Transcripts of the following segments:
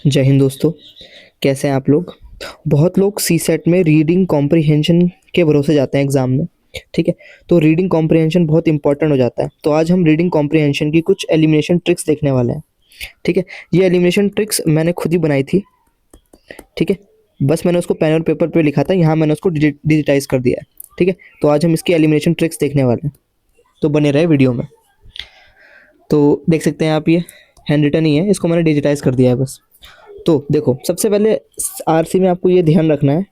जय हिंद दोस्तों। कैसे हैं आप लोग। बहुत लोग सी सेट में रीडिंग कॉम्प्रिहेंशन के भरोसे जाते हैं एग्ज़ाम में। ठीक है, तो रीडिंग कॉम्प्रिहेंशन बहुत इंपॉर्टेंट हो जाता है। तो आज हम रीडिंग कॉम्प्रिहेंशन की कुछ एलिमिनेशन ट्रिक्स देखने वाले हैं। ठीक है, ये एलिमिनेशन ट्रिक्स मैंने खुद ही बनाई थी। ठीक है, बस मैंने उसको पेन और पेपर पे लिखा था, यहाँ मैंने उसको डिजिटाइज कर दिया है। ठीक है, तो आज हम इसकी एलिमिनेशन ट्रिक्स देखने वाले हैं, तो बने रहे वीडियो में। तो देख सकते हैं आप, ये हैंड रिटन ही है, इसको मैंने डिजिटाइज कर दिया है बस। तो देखो, सबसे पहले आरसी में आपको ये ध्यान रखना है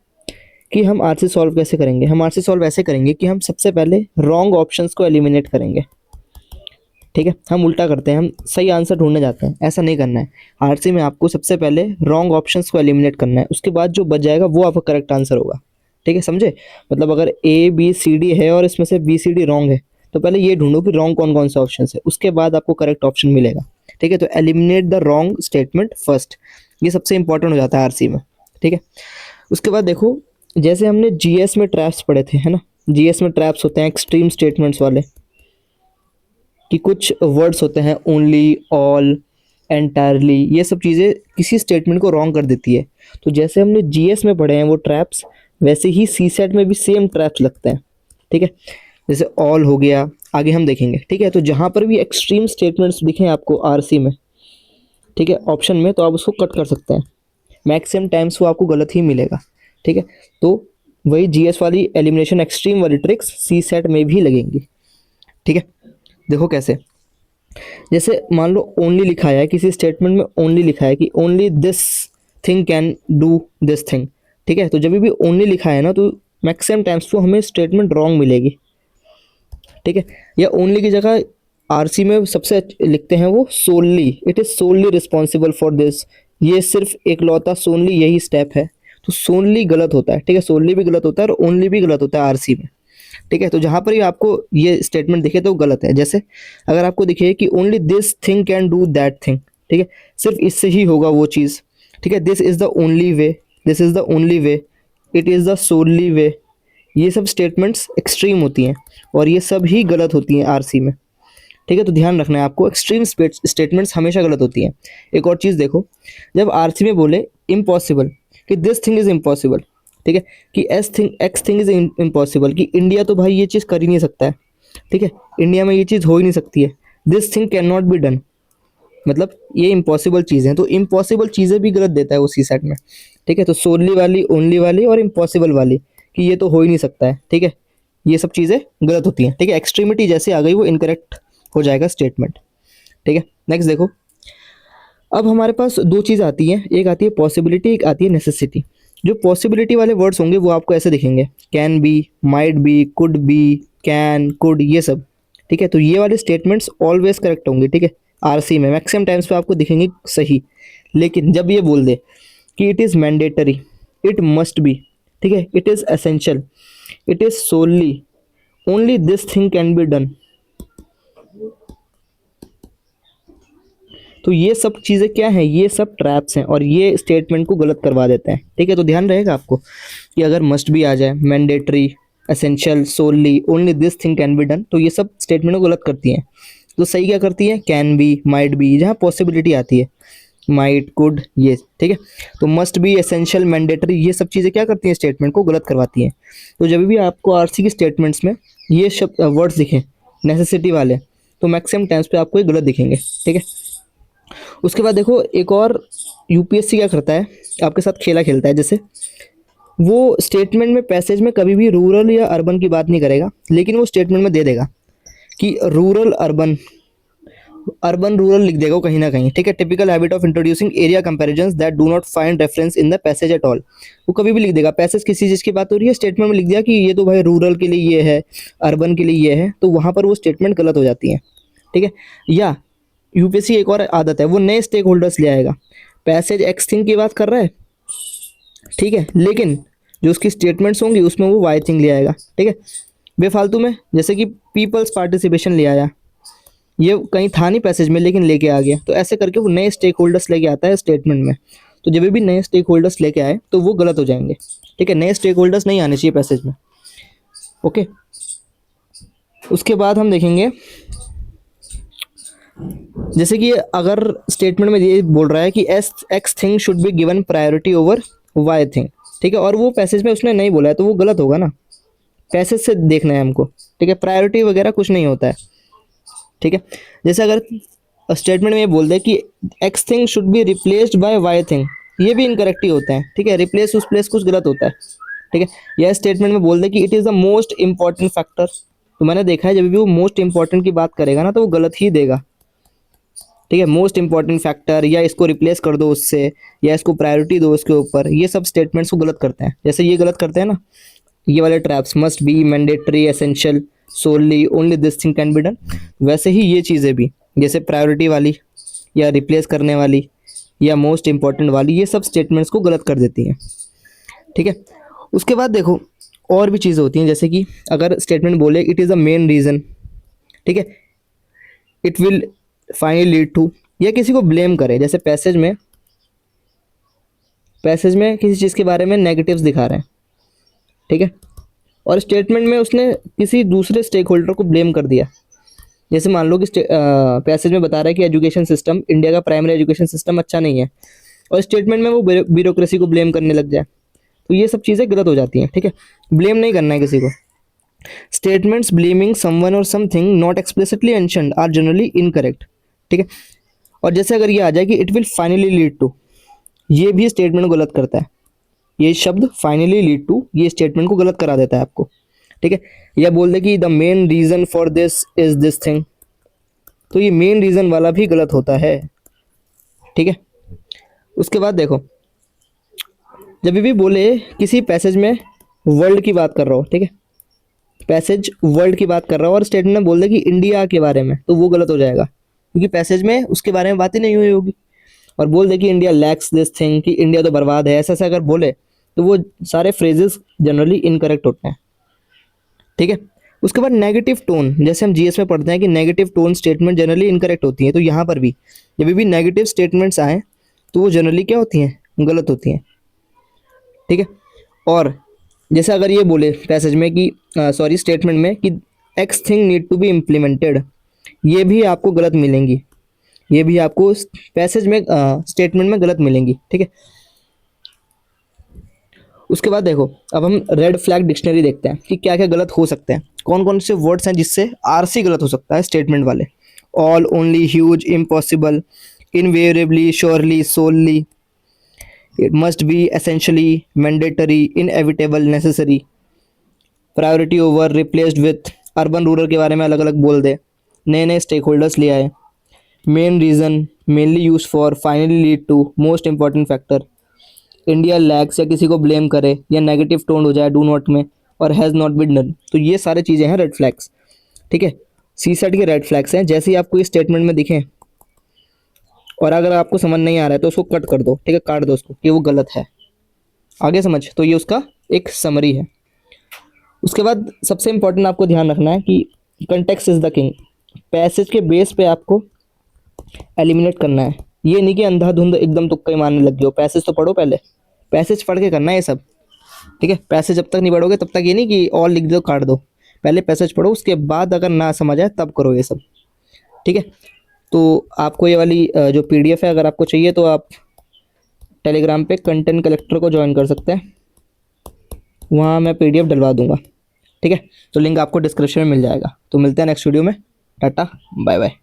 कि हम आरसी सॉल्व कैसे करेंगे। हम आरसी सॉल्व ऐसे करेंगे कि हम सबसे पहले रॉन्ग ऑप्शंस को एलिमिनेट करेंगे। ठीक है, हम उल्टा करते हैं, हम सही आंसर ढूंढने जाते हैं, ऐसा नहीं करना है। आरसी में आपको सबसे पहले रॉन्ग ऑप्शंस को एलिमिनेट करना है, उसके बाद जो बच जाएगा वो आपका करेक्ट आंसर होगा। ठीक है, समझे। मतलब अगर ए बी सी डी है और इसमें से बी सी डी रॉन्ग है, तो पहले ये ढूंढो कि रॉन्ग कौन कौन से ऑप्शन है, उसके बाद आपको करेक्ट ऑप्शन मिलेगा। ठीक है, तो eliminate the wrong statement first, ये सबसे इंपॉर्टेंट हो जाता है आरसी में। ठीक है, उसके बाद देखो, जैसे हमने जीएस में ट्रैप्स पढ़े थे, है ना। जीएस में ट्रैप्स होते हैं एक्सट्रीम स्टेटमेंट्स वाले, कि कुछ वर्ड्स होते हैं ओनली, ऑल, एंटायरली, ये सब चीज़ें किसी स्टेटमेंट को रॉन्ग कर देती है। तो जैसे हमने जीएस में पढ़े हैं वो ट्रैप्स, वैसे ही सी सेट में भी सेम ट्रैप्स लगते हैं। ठीक है, जैसे ऑल हो गया, आगे हम देखेंगे। ठीक है, तो जहाँ पर भी एक्सट्रीम स्टेटमेंट्स दिखें आपको आरसी में, ठीक है, ऑप्शन में, तो आप उसको कट कर सकते हैं। मैक्सिमम टाइम्स वो आपको गलत ही मिलेगा। ठीक है, तो वही जीएस वाली एलिमिनेशन एक्सट्रीम वाली ट्रिक्स सी सेट में भी लगेंगी। ठीक है, देखो कैसे। जैसे मान लो ओनली लिखा है, किसी स्टेटमेंट में ओनली लिखा है कि only this thing can do this thing. ठीक है, तो जब भी ओनली लिखा है ना, तो मैक्सिमम टाइम्स तो हमें स्टेटमेंट रॉन्ग मिलेगी। ठीक है, या ओनली की जगह आरसी में सबसे लिखते हैं वो solely, it is solely responsible for this, ये सिर्फ एकलौता सोनली यही स्टेप है। तो सोनली गलत होता है। ठीक है, सोनली भी गलत होता है और ओनली भी गलत होता है आरसी में। ठीक है, तो जहाँ पर ही आपको ये स्टेटमेंट दिखे तो गलत है। जैसे अगर आपको दिखे कि only this thing can do that thing, ठीक है, सिर्फ इससे ही होगा वो चीज़। ठीक है, this is the only way, this is the only way, it is the solely way, ये सब स्टेटमेंट्स एक्सट्रीम होती हैं और ये सब ही गलत होती हैं आरसी में। ठीक है, तो ध्यान रखना है आपको, एक्सट्रीम स्टेटमेंट्स हमेशा गलत होती हैं। एक और चीज़ देखो, जब आरसी में बोले इम्पॉसिबल, कि दिस थिंग इज़ इम्पॉसिबल, ठीक है, कि एक्स थिंग इज़ इम्पॉसिबल, कि इंडिया तो भाई ये चीज़ कर ही नहीं सकता है। ठीक है, इंडिया में ये चीज़ हो ही नहीं सकती है। This thing can not be done, मतलब ये इम्पॉसिबल चीज़ें हैं। तो इम्पॉसिबल चीज़ें भी गलत देता है उसी सेट में। ठीक है, तो सोनली वाली, ओनली वाली और इम्पॉसिबल वाली, कि ये तो हो ही नहीं सकता है। ठीक है, ये सब चीज़ें गलत होती हैं। ठीक है, एक्सट्रीमिटी जैसे आ गई वो इनकरेक्ट हो जाएगा स्टेटमेंट। ठीक है, नेक्स्ट देखो, अब हमारे पास दो चीज़ आती हैं, एक आती है पॉसिबिलिटी, एक आती है नेसेसिटी। जो पॉसिबिलिटी वाले वर्ड्स होंगे वो आपको ऐसे दिखेंगे, can be, might be, could be, can, could, ये सब। ठीक है, तो ये वाले स्टेटमेंट्स ऑलवेज करेक्ट होंगे। ठीक है, आरसी में मैक्सिमम टाइम्स पे आपको दिखेंगे सही। लेकिन जब ये बोल दे कि it is mandatory, it must be, ठीक है, it is essential, it is solely, only this thing can be done, तो ये सब चीज़ें क्या हैं, ये सब ट्रैप्स हैं और ये स्टेटमेंट को गलत करवा देते हैं। ठीक है, तो ध्यान रहेगा आपको कि अगर मस्ट भी आ जाए, mandatory, essential, solely, only this thing can be done, तो ये सब स्टेटमेंट को गलत करती हैं। तो सही क्या करती है, कैन बी, माइट बी, जहाँ पॉसिबिलिटी आती है, माइट, कुड, ये। ठीक है, तो मस्ट बी, एसेंशियल, मैंडेटरी, ये सब चीज़ें क्या करती हैं, स्टेटमेंट को गलत करवाती हैं। तो जब भी आपको आरसी की स्टेटमेंट्स में ये शब्द वर्ड्स दिखें नेसेसिटी वाले, तो मैक्सिमम टाइम्स पे आपको ये गलत दिखेंगे। ठीक है, उसके बाद देखो, एक और यूपीएससी क्या करता है, आपके साथ खेला खेलता है। जैसे वो स्टेटमेंट में, पैसेज में कभी भी रूरल या अर्बन की बात नहीं करेगा, लेकिन वो स्टेटमेंट में दे देगा कि रूरल अर्बन, अर्बन रूरल लिख देगा वो कहीं ना कहीं। ठीक है, typical habit of introducing area comparisons that do not find reference in the passage at all, वो कभी भी लिख देगा। पैसेज किसी चीज़ की बात हो रही है, स्टेटमेंट में लिख दिया कि ये तो भाई रूरल के लिए ये है, अर्बन के लिए ये है, तो वहाँ पर वो स्टेटमेंट गलत हो जाती है। ठीक है, या यूपीएससी एक और आदत है, वो नए स्टेक होल्डर्स ले आएगा। पैसेज एक्स थिंग की बात कर रहा है, ठीक है, लेकिन जो उसकी स्टेटमेंट्स होंगी उसमें वो वाई थिंग ले आएगा। ठीक है, बेफालतू में, जैसे कि पीपल्स पार्टिसिपेशन ले आया, ये कहीं था नहीं पैसेज में लेकिन लेके आ गया। तो ऐसे करके वो नए स्टेक होल्डर्स लेके आता है स्टेटमेंट में। तो जब भी नए स्टेक होल्डर्स लेके आए तो वो गलत हो जाएंगे। ठीक है, नए स्टेक होल्डर्स नहीं आने चाहिए पैसेज में। ओके, उसके बाद हम देखेंगे जैसे कि अगर स्टेटमेंट में ये बोल रहा है कि X thing should be given priority over Y thing, ठीक है, और वो पैसेज में उसने नहीं बोला है तो वो गलत होगा ना, पैसेज से देखना है हमको, ठीक है, प्रायोरिटी वगैरह कुछ नहीं होता है, ठीक है। जैसे अगर स्टेटमेंट में ये बोल दे कि X thing should be replaced by Y thing, ये भी इनकरेक्ट ही होता है, ठीक है, रिप्लेस उस प्लेस कुछ गलत होता है, ठीक है। यह स्टेटमेंट में बोल दे कि it is the most important factor, तो मैंने देखा है जब भी वो मोस्ट इंपॉर्टेंट की बात करेगा ना तो वो गलत ही देगा, ठीक है, मोस्ट इंपॉर्टेंट फैक्टर, या इसको रिप्लेस कर दो उससे, या इसको प्रायोरिटी दो उसके ऊपर, ये सब स्टेटमेंट्स को गलत करते हैं। जैसे ये गलत करते हैं ना, ये वाले traps, must be, mandatory, essential, solely, only this thing can be done, वैसे ही ये चीज़ें भी, जैसे प्रायोरिटी वाली या रिप्लेस करने वाली या मोस्ट इंपॉर्टेंट वाली, ये सब स्टेटमेंट्स को गलत कर देती हैं, ठीक है। उसके बाद देखो और भी चीज़ें होती हैं, जैसे कि अगर स्टेटमेंट बोले it is a main reason, ठीक है, it will finally lead to, या किसी को ब्लेम करे, जैसे पैसेज में किसी चीज़ के बारे में नेगेटिव्स दिखा रहे हैं, ठीक है, और स्टेटमेंट में उसने किसी दूसरे स्टेक होल्डर को ब्लेम कर दिया। जैसे मान लो कि पैसेज में बता रहा है कि एजुकेशन सिस्टम, इंडिया का प्राइमरी एजुकेशन सिस्टम अच्छा नहीं है, और स्टेटमेंट में वो ब्यूरोक्रेसी को ब्लेम करने लग जाए, तो ये सब चीज़ें गलत हो जाती हैं, ठीक है। ब्लेम नहीं करना है किसी को। स्टेटमेंट्स ब्लेमिंग समवन और something not explicitly mentioned are generally incorrect, ठीक है। और जैसे अगर ये आ जाए कि it will finally lead to, ये भी स्टेटमेंट को गलत करता है, ये शब्द फाइनली लीड टू ये स्टेटमेंट को गलत करा देता है आपको, ठीक है। या बोल दे कि the main reason for this is this thing, तो ये मेन रीजन वाला भी गलत होता है, ठीक है। उसके बाद देखो, जब भी बोले किसी पैसेज में वर्ल्ड की बात कर रहा हो, ठीक है, पैसेज वर्ल्ड की बात कर रहा हो और स्टेटमेंट में बोल दे कि इंडिया के बारे में, तो वो गलत हो जाएगा, क्योंकि पैसेज में उसके बारे में बात ही नहीं हुई होगी। और बोल दे कि इंडिया लैक्स दिस थिंग, कि इंडिया तो बर्बाद है, ऐसा ऐसा अगर बोले तो वो सारे फ्रेजेस जनरली इनकरेक्ट होते हैं, ठीक है। उसके बाद नेगेटिव टोन, जैसे हम जीएस में पढ़ते हैं कि negative tone statement generally incorrect होती है, तो यहाँ पर भी जब भी नेगेटिव स्टेटमेंट्स आए तो वो जनरली क्या होती हैं, गलत होती हैं, ठीक है। और जैसे अगर ये बोले पैसेज में कि सॉरी स्टेटमेंट में कि X thing need to be implemented, ये भी आपको गलत मिलेंगी, ये भी आपको पैसेज में स्टेटमेंट में गलत मिलेंगी, ठीक है। उसके बाद देखो, अब हम रेड फ्लैग डिक्शनरी देखते हैं कि क्या क्या गलत हो सकते हैं, कौन कौन से वर्ड्स हैं जिससे आरसी गलत हो सकता है स्टेटमेंट वाले। All, only, huge, impossible, invariably, surely, solely, it must be, essentially, mandatory, inevitable, necessary, priority over, replaced with, urban rural के बारे में अलग अलग बोल दे, नए नए स्टेक होल्डर्स ले आए, main reason, mainly use for, finally lead to, most important factor, India lags, या किसी को ब्लेम करे, या नेगेटिव टोन हो जाए डू नॉट में, और हैज़ नॉट बीन डन, तो ये सारे चीज़ें हैं रेड फ्लैग्स, ठीक है। सी सेट के रेड फ्लैग्स हैं, जैसे ही आपको इस स्टेटमेंट में दिखें और अगर आपको समझ नहीं आ रहा है तो उसको कट कर दो, ठीक है, काट दो उसको कि वो गलत है, आगे समझ, तो ये उसका एक समरी है। उसके बाद सबसे इंपॉर्टेंट आपको ध्यान रखना है कि context is the king, passage के बेस पे आपको एलिमिनेट करना है, ये नहीं कि अंधाधुंध एकदम तुक्का ही मारने लग गए हो, पैसेज तो पढ़ो पहले, पैसेज पढ़ के करना है ये सब, ठीक है। पैसेज जब तक नहीं पढ़ोगे तब तक ये नहीं कि और लिख दो काट दो, पहले पैसेज पढ़ो, उसके बाद अगर ना समझ आए तब करो ये सब, ठीक है। तो आपको ये वाली जो पीडीएफ है अगर आपको चाहिए तो आप टेलीग्राम पे कंटेंट कलेक्टर को ज्वाइन कर सकते हैं, वहाँ मैं पीडीएफ डलवा दूंगा, ठीक है। तो लिंक आपको डिस्क्रिप्शन में मिल जाएगा। तो मिलते हैं नेक्स्ट वीडियो में, टाटा बाय बाय।